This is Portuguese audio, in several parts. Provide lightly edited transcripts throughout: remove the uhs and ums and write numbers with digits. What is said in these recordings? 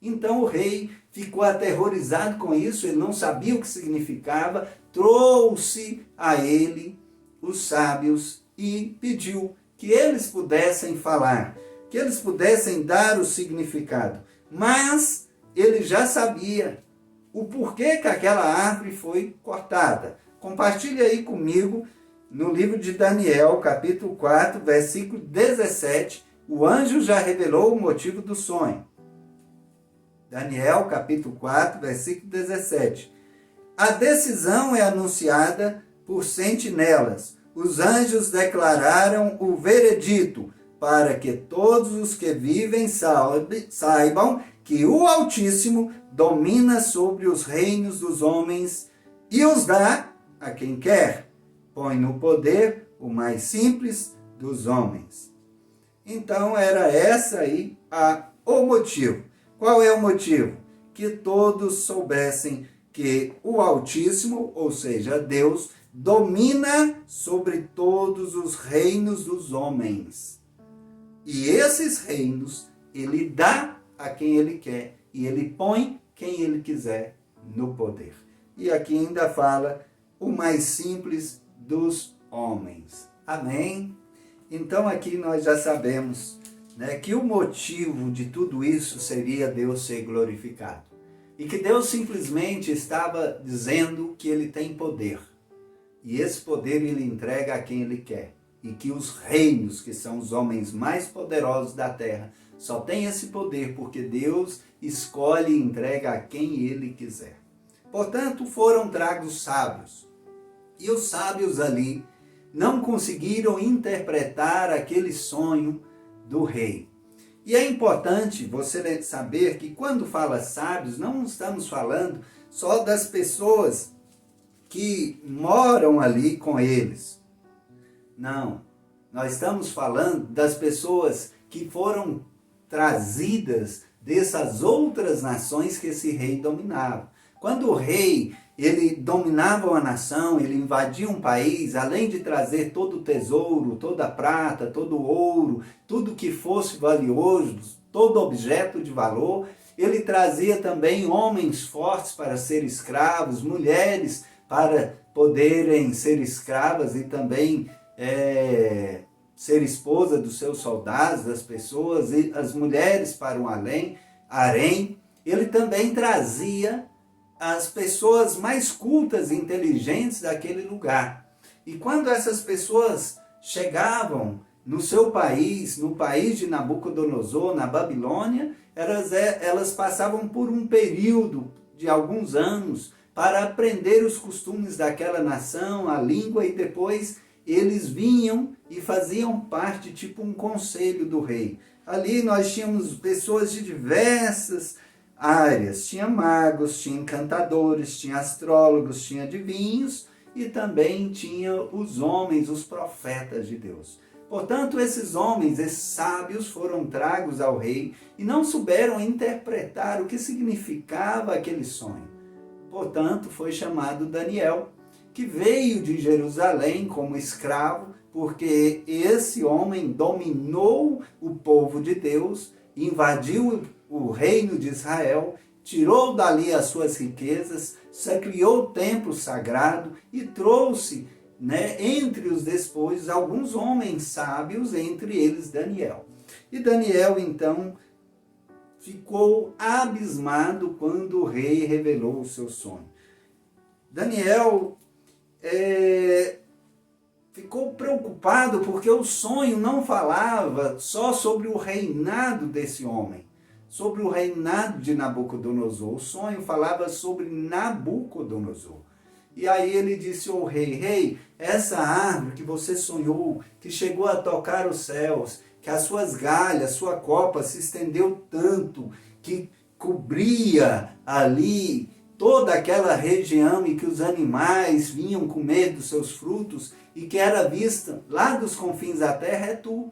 Então o rei ficou aterrorizado com isso, ele não sabia o que significava, trouxe a ele os sábios e pediu que eles pudessem falar, que eles pudessem dar o significado. Mas ele já sabia o porquê que aquela árvore foi cortada. Compartilhe aí comigo no livro de Daniel, capítulo 4, versículo 17, o anjo já revelou o motivo do sonho. Daniel, capítulo 4, versículo 17. A decisão é anunciada por sentinelas. Os anjos declararam o veredito, para que todos os que vivem saibam que o Altíssimo domina sobre os reinos dos homens e os dá a quem quer. Põe no poder o mais simples dos homens. Então era essa aí o motivo. Qual é o motivo? Que todos soubessem que o Altíssimo, ou seja, Deus, domina sobre todos os reinos dos homens. E esses reinos, ele dá a quem ele quer, e ele põe quem ele quiser no poder. E aqui ainda fala o mais simples dos homens. Amém? Então aqui nós já sabemos, né, que o motivo de tudo isso seria Deus ser glorificado. E que Deus simplesmente estava dizendo que ele tem poder. E esse poder ele entrega a quem ele quer. E que os reinos, que são os homens mais poderosos da terra, só têm esse poder porque Deus escolhe e entrega a quem ele quiser. Portanto, foram tragos sábios. E os sábios ali não conseguiram interpretar aquele sonho do rei. E é importante você saber que quando fala sábios, não estamos falando só das pessoas que moram ali com eles. Não, nós estamos falando das pessoas que foram trazidas dessas outras nações que esse rei dominava. Quando o rei ele dominava uma nação, ele invadia um país, além de trazer todo o tesouro, toda a prata, todo o ouro, tudo que fosse valioso, todo objeto de valor, ele trazia também homens fortes para ser escravos, mulheres para poderem ser escravas e também ser esposa dos seus soldados, das pessoas, e as mulheres para um harém. Ele também trazia as pessoas mais cultas e inteligentes daquele lugar. E quando essas pessoas chegavam no seu país, no país de Nabucodonosor, na Babilônia, elas passavam por um período de alguns anos para aprender os costumes daquela nação, a língua, e depois eles vinham e faziam parte, tipo um conselho do rei. Ali nós tínhamos pessoas de diversas áreas, tinha magos, tinha encantadores, tinha astrólogos, tinha adivinhos e também tinha os homens, os profetas de Deus. Portanto, esses homens, esses sábios foram tragos ao rei e não souberam interpretar o que significava aquele sonho. Portanto, foi chamado Daniel, que veio de Jerusalém como escravo, porque esse homem dominou o povo de Deus, invadiu o reino de Israel, tirou dali as suas riquezas, sacriou o templo sagrado e trouxe, entre os despojos alguns homens sábios, entre eles Daniel. E Daniel, então, ficou abismado quando o rei revelou o seu sonho. Daniel ficou preocupado porque o sonho não falava só sobre o reinado desse homem, sobre o reinado de Nabucodonosor. O sonho falava sobre Nabucodonosor. E aí ele disse ao rei: rei, essa árvore que você sonhou, que chegou a tocar os céus, que as suas galhas, sua copa se estendeu tanto, que cobria ali toda aquela região e que os animais vinham comer dos seus frutos e que era vista lá dos confins da terra, é tu.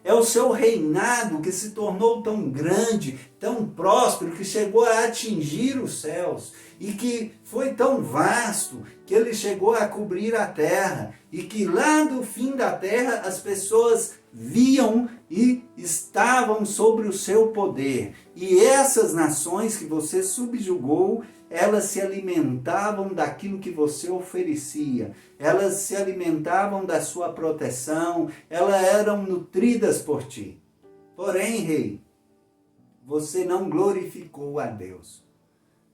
É o seu reinado que se tornou tão grande, tão próspero, que chegou a atingir os céus e que foi tão vasto que ele chegou a cobrir a terra e que lá do fim da terra as pessoas viam e estavam sobre o seu poder. E essas nações que você subjugou, elas se alimentavam daquilo que você oferecia, elas se alimentavam da sua proteção, elas eram nutridas por ti. Porém, rei, você não glorificou a Deus.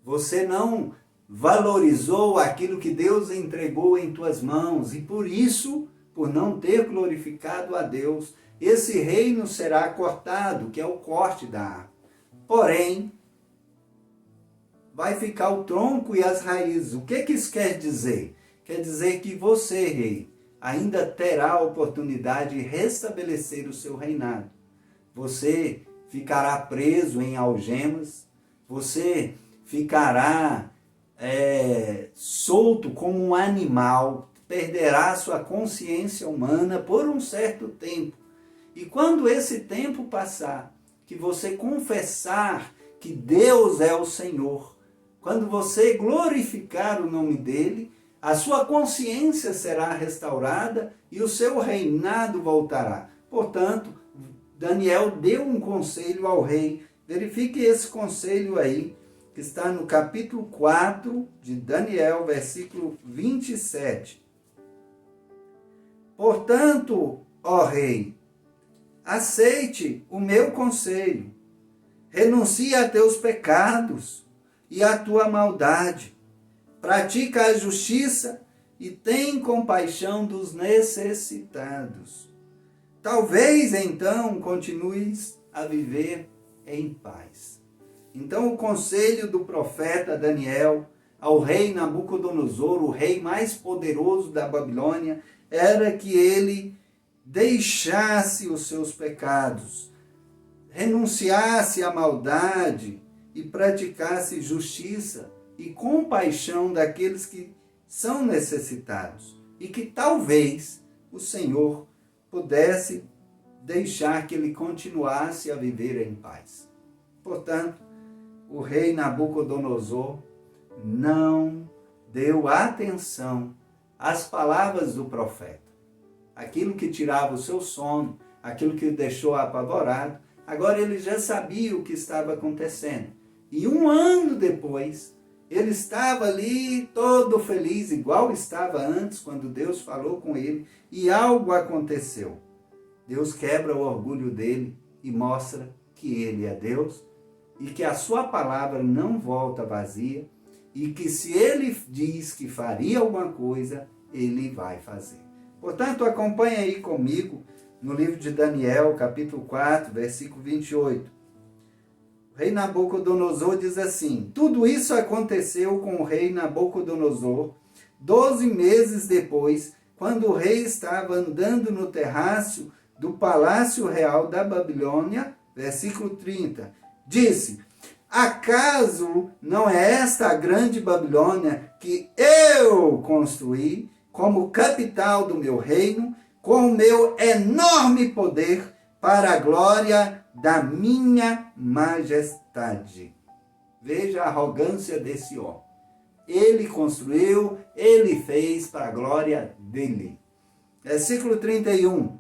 Você não valorizou aquilo que Deus entregou em tuas mãos, e por isso, por não ter glorificado a Deus, esse reino será cortado, que é o corte da árvore. Porém, vai ficar o tronco e as raízes. O que isso quer dizer? Quer dizer que você, rei, ainda terá a oportunidade de restabelecer o seu reinado. Você ficará preso em algemas, você ficará solto como um animal, perderá sua consciência humana por um certo tempo. E quando esse tempo passar, que você confessar que Deus é o Senhor, quando você glorificar o nome dele, a sua consciência será restaurada e o seu reinado voltará. Portanto, Daniel deu um conselho ao rei. Verifique esse conselho aí, que está no capítulo 4 de Daniel, versículo 27. Portanto, ó rei, aceite o meu conselho, renuncie a teus pecados e a tua maldade, pratica a justiça e tem compaixão dos necessitados. Talvez então continues a viver em paz. Então o conselho do profeta Daniel ao rei Nabucodonosor, o rei mais poderoso da Babilônia, era que ele deixasse os seus pecados, renunciasse à maldade e praticasse justiça e compaixão daqueles que são necessitados, e que talvez o Senhor pudesse deixar que ele continuasse a viver em paz. Portanto, o rei Nabucodonosor não deu atenção às palavras do profeta. Aquilo que tirava o seu sono, aquilo que o deixou apavorado, agora ele já sabia o que estava acontecendo. E 1 ano depois, ele estava ali todo feliz, igual estava antes, quando Deus falou com ele, e algo aconteceu. Deus quebra o orgulho dele e mostra que ele é Deus, e que a sua palavra não volta vazia, e que se ele diz que faria alguma coisa, ele vai fazer. Portanto, acompanhe aí comigo no livro de Daniel, capítulo 4, versículo 28. O rei Nabucodonosor diz assim: tudo isso aconteceu com o rei Nabucodonosor 12 meses depois, quando o rei estava andando no terraço do palácio real da Babilônia, versículo 30. Disse: acaso não é esta a grande Babilônia que eu construí como capital do meu reino, com o meu enorme poder, para a glória da minha majestade? Veja a arrogância desse homem. Ele construiu, ele fez para a glória dele. Versículo 31.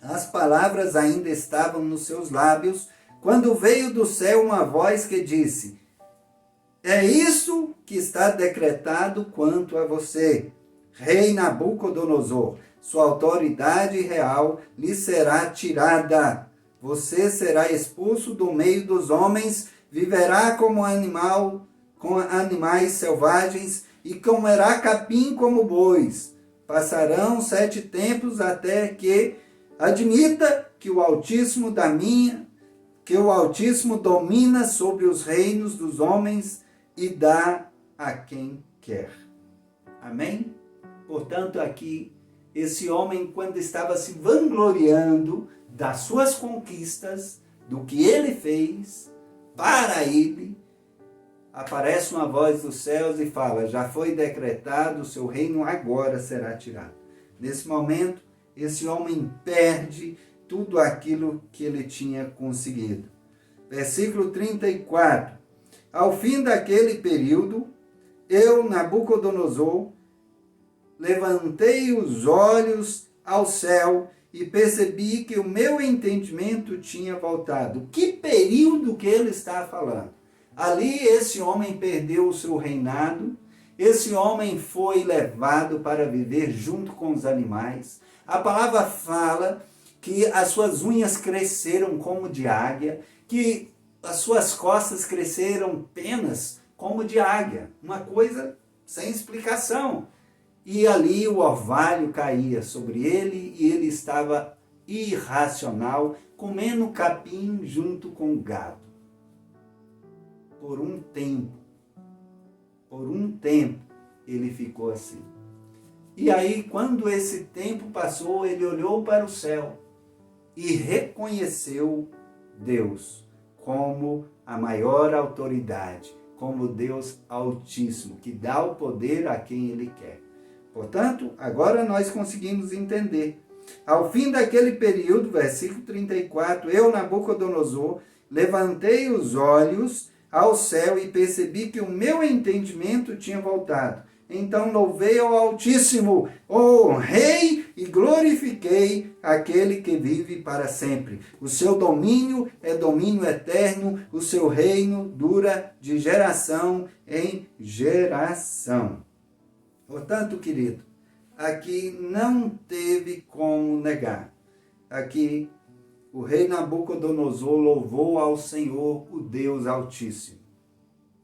As palavras ainda estavam nos seus lábios, quando veio do céu uma voz que disse: é isso que está decretado quanto a você, rei Nabucodonosor. Sua autoridade real lhe será tirada. Você será expulso do meio dos homens, viverá como animal, com animais selvagens, e comerá capim como bois. Passarão 7 tempos até que admita que o Altíssimo domina sobre os reinos dos homens e dá a quem quer. Amém? Portanto, aqui, esse homem, quando estava se vangloriando das suas conquistas, do que ele fez para ele, aparece uma voz dos céus e fala: já foi decretado, o seu reino agora será tirado. Nesse momento, esse homem perde tudo aquilo que ele tinha conseguido. Versículo 34. Ao fim daquele período, eu, Nabucodonosor, levantei os olhos ao céu e percebi que o meu entendimento tinha voltado. Que período que ele está falando? Ali esse homem perdeu o seu reinado, esse homem foi levado para viver junto com os animais. A palavra fala que as suas unhas cresceram como de águia, que as suas costas cresceram penas como de águia. Uma coisa sem explicação. E ali o orvalho caía sobre ele e ele estava irracional, comendo capim junto com o gado. Por um tempo, ele ficou assim. E aí, quando esse tempo passou, ele olhou para o céu e reconheceu Deus como a maior autoridade, como Deus Altíssimo, que dá o poder a quem Ele quer. Portanto, agora nós conseguimos entender. Ao fim daquele período, versículo 34, eu, Nabucodonosor, levantei os olhos ao céu e percebi que o meu entendimento tinha voltado. Então louvei ao Altíssimo, honrei e glorifiquei aquele que vive para sempre. O seu domínio é domínio eterno, o seu reino dura de geração em geração. Portanto, querido, aqui não teve como negar. Aqui o rei Nabucodonosor louvou ao Senhor, o Deus Altíssimo.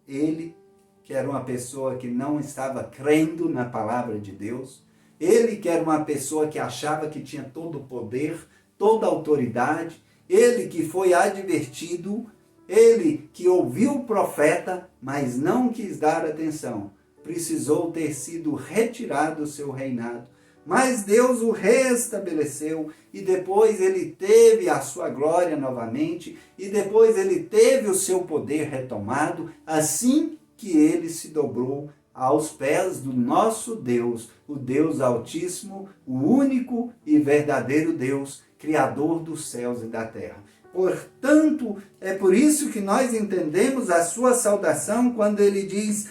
Ele, que era uma pessoa que não estava crendo na palavra de Deus, ele que era uma pessoa que achava que tinha todo o poder, toda a autoridade, ele que foi advertido, ele que ouviu o profeta, mas não quis dar atenção, precisou ter sido retirado do seu reinado. Mas Deus o restabeleceu e depois ele teve a sua glória novamente e depois ele teve o seu poder retomado, assim que ele se dobrou aos pés do nosso Deus, o Deus Altíssimo, o único e verdadeiro Deus, Criador dos céus e da terra. Portanto, é por isso que nós entendemos a sua saudação quando ele diz: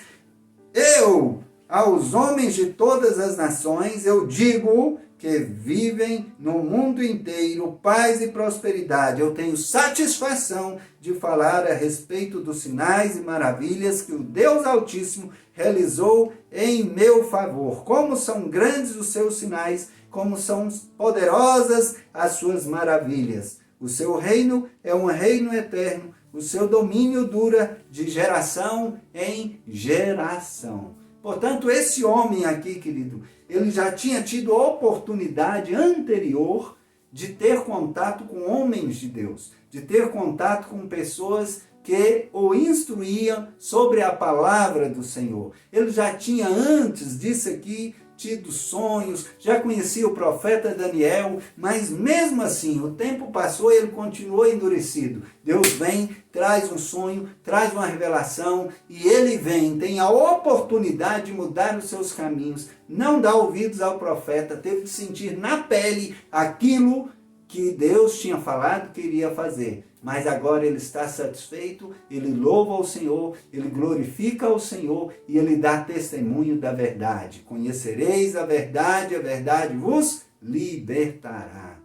eu, aos homens de todas as nações, eu digo que vivem no mundo inteiro paz e prosperidade. Eu tenho satisfação de falar a respeito dos sinais e maravilhas que o Deus Altíssimo realizou em meu favor. Como são grandes os seus sinais, como são poderosas as suas maravilhas. O seu reino é um reino eterno, o seu domínio dura de geração em geração. Portanto, esse homem aqui, querido, ele já tinha tido a oportunidade anterior de ter contato com homens de Deus, de ter contato com pessoas que o instruíam sobre a palavra do Senhor. Ele já tinha, antes disso aqui, tido sonhos, já conhecia o profeta Daniel, mas mesmo assim, o tempo passou e ele continuou endurecido. Deus vem, traz um sonho, traz uma revelação, e ele vem, tem a oportunidade de mudar os seus caminhos, não dá ouvidos ao profeta, teve que sentir na pele aquilo que Deus tinha falado que iria fazer. Mas agora ele está satisfeito, ele louva ao Senhor, ele glorifica ao Senhor e ele dá testemunho da verdade. Conhecereis a verdade vos libertará.